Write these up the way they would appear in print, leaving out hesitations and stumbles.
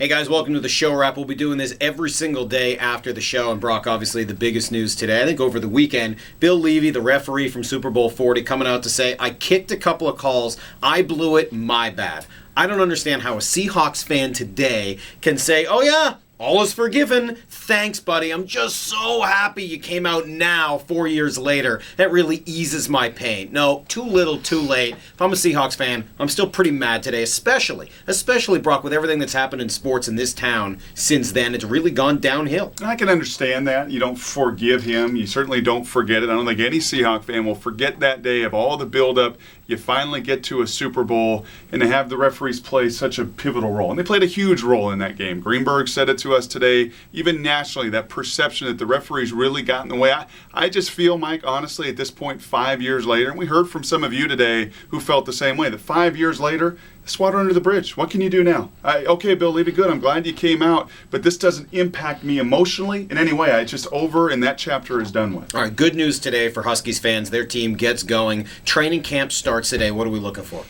Hey guys, welcome to the show wrap. We'll be doing this every single day after the show. And Brock, obviously the biggest news today, I think over the weekend, Bill Levy, the referee from Super Bowl 40, coming out to say, I kicked a couple of calls, I blew it, my bad. I don't understand how a Seahawks fan today can say, oh yeah, all is forgiven. Thanks, buddy. I'm just so happy you came out now, 4 years later. That really eases my pain. No, too little, too late. If I'm a Seahawks fan, I'm still pretty mad today, especially, Brock, with everything that's happened in sports in this town since then. It's really gone downhill. I can understand that. You don't forgive him. You certainly don't forget it. I don't think any Seahawks fan will forget that day of all the buildup. You finally get to a Super Bowl, and to have the referees play such a pivotal role. And they played a huge role in that game. Greenberg said it to us today, even nationally, that perception that the referees really got in the way. I just feel, Mike, honestly, at this point, 5 years later, and we heard from some of you today who felt the same way, that 5 years later, it's water under the bridge. What can you do now? Okay, Bill Levy, good. I'm glad you came out, but this doesn't impact me emotionally in any way. It's just over, and that chapter is done with. All right, good news today for Huskies fans. Their team gets going. Training camp starts today. What are we looking for?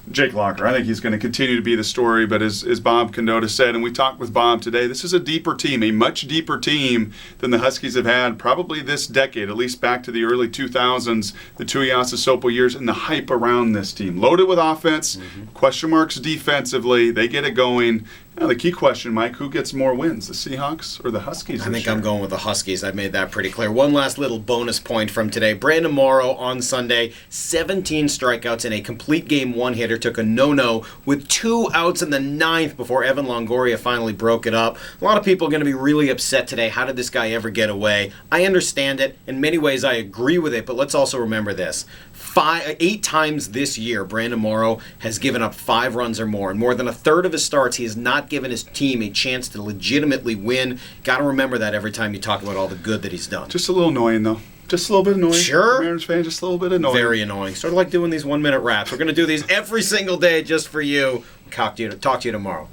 Jake Locker. I think he's going to continue to be the story, but as Bob Condotta said, and we talked with Bob today, this is a deeper team, a much deeper team than the Huskies have had probably this decade, at least back to the early 2000s, the Tuiasosopo years, and the hype around this team. Loaded with offense, question marks defensively, they get it going. Now, the key question, Mike, who gets more wins, the Seahawks or the Huskies? I think I'm going with the Huskies. I've made that pretty clear. One last little bonus point from today. Brandon Morrow on Sunday, 17 strikeouts in a complete game one-hitter, took a no-no with 2 outs in the ninth before Evan Longoria finally broke it up. A lot of people are going to be really upset today. How did this guy ever get away? I understand it. In many ways, I agree with it, but let's also remember this. 8 times this year, Brandon Morrow has given up 5 runs or more. In more than a third of his starts, he has not given his team a chance to legitimately win. Got to remember that every time you talk about all the good that he's done. Just a little annoying, though. Just a little bit annoying. Sure. Mariners fan, just a little bit annoying. Very annoying. Sort of like doing these 1-minute wraps. We're going to do these every single day just for you. Talk to you tomorrow.